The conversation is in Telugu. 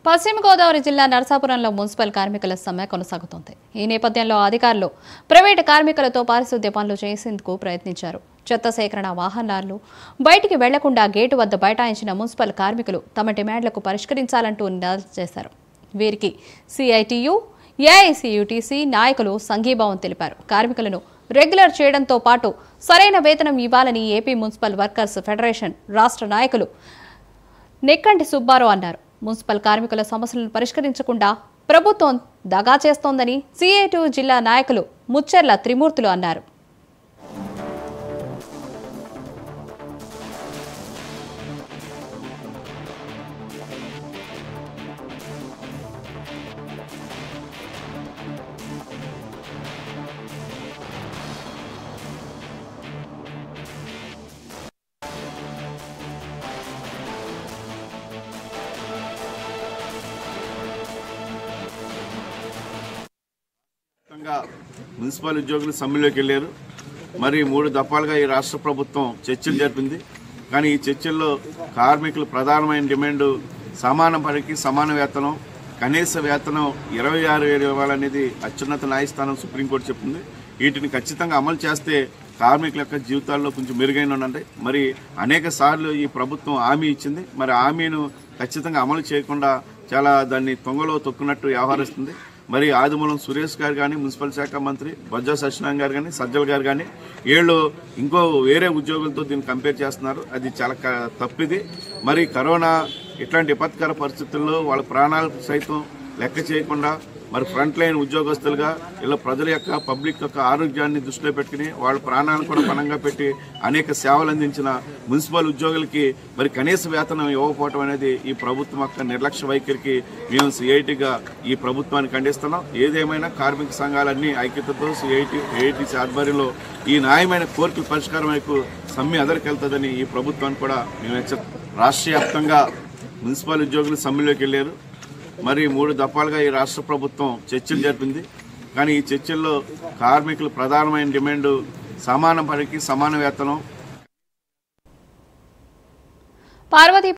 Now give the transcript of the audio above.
పశ్చిమ గోదావరి జిల్లా నరసాపురంలో మున్సిపల్ కార్మికుల సమ్మె కొనసాగుతోంది. ఈ నేపథ్యంలో అధికారులు ప్రైవేటు కార్మికులతో పారిశుద్ధ్య పనులు చేసేందుకు ప్రయత్నించారు. చెత్త సేకరణ వాహనాలు బయటికి వెళ్లకుండా గేటు వద్ద బైఠాయించిన మున్సిపల్ కార్మికులు తమ డిమాండ్లకు పరిష్కరించాలంటూ నినాదాలు చేశారు. వీరికి సిఐటియు, ఏఐసియుటిసి నాయకులు సంఘీభావం తెలిపారు. కార్మికులను రెగ్యులర్ చేయడంతో పాటు సరైన వేతనం ఇవ్వాలని ఏపీ మున్సిపల్ వర్కర్స్ ఫెడరేషన్ రాష్ట్ర నాయకులు నెక్కంటి సుబ్బారావు అన్నారు. మున్సిపల్ కార్మికుల సమస్యలను పరిష్కరించకుండా ప్రభుత్వం దగా చేస్తోందని సిఐటియు జిల్లా నాయకులు ముచ్చెర్ల త్రిమూర్తులు అన్నారు. మున్సిపల్ ఉద్యోగులు సమ్మెలోకి వెళ్లారు. మరి 3 దఫాలుగా ఈ రాష్ట్ర ప్రభుత్వం చర్చలు జరిపింది. కానీ ఈ చర్చల్లో కార్మికులు ప్రధానమైన డిమాండ్ సమాన పనికి సమాన వేతనం, కనీస వేతనం 26,000 ఇవ్వాలనేది అత్యున్నత న్యాయస్థానం సుప్రీంకోర్టు చెప్పింది. వీటిని ఖచ్చితంగా అమలు చేస్తే కార్మికుల యొక్క జీవితాల్లో కొంచెం మెరుగైన ఉండండి. మరి అనేక సార్లు ఈ ప్రభుత్వం హామీ ఇచ్చింది. మరి హామీను ఖచ్చితంగా అమలు చేయకుండా చాలా దాన్ని తొంగలో తొక్కున్నట్టు వ్యవహరిస్తుంది. మరి ఆదిమూలం సురేష్ గారు కానీ, మున్సిపల్ శాఖ మంత్రి బొజ్జ సత్యనారాయణ గారు కానీ, సజ్జల్ గారు కానీ వీళ్ళు ఇంకో వేరే ఉద్యోగులతో దీన్ని కంపేర్ చేస్తున్నారు. అది చాలా తప్పిది. మరి కరోనా ఇట్లాంటి విపత్కర పరిస్థితుల్లో వాళ్ళ ప్రాణాలు సైతం లెక్క చేయకుండా మరి ఫ్రంట్ లైన్ ఉద్యోగస్తులుగా ఇలా ప్రజల యొక్క పబ్లిక్ యొక్క ఆరోగ్యాన్ని దృష్టిలో పెట్టుకుని వాళ్ళ ప్రాణాలను కూడా పణంగా పెట్టి అనేక సేవలు అందించిన మున్సిపల్ ఉద్యోగులకి మరి కనీస వేతనం ఇవ్వకపోవడం అనేది ఈ ప్రభుత్వం యొక్క నిర్లక్ష్య వైఖరికి మేము సిఐటిగా ఈ ప్రభుత్వాన్ని ఖండిస్తున్నాం. ఏదేమైనా కార్మిక సంఘాలన్నీ ఐక్యతతో ఏఐటిసి ఆధ్వర్యంలో ఈ న్యాయమైన కోరికల పరిష్కారం వైపు సమ్మె ఎదరికెళ్తుందని ఈ ప్రభుత్వాన్ని కూడా మేము రాష్ట్ర వ్యాప్తంగా మున్సిపల్ ఉద్యోగులు సమ్మెలోకి వెళ్లారు. మరి 3 దఫాలుగా ఈ రాష్ట్ర ప్రభుత్వం చర్చలు జరిపింది. కానీ ఈ చర్చల్లో కార్మికులు ప్రధానమైన డిమాండ్ సమాన పనికి సమాన వేతనం.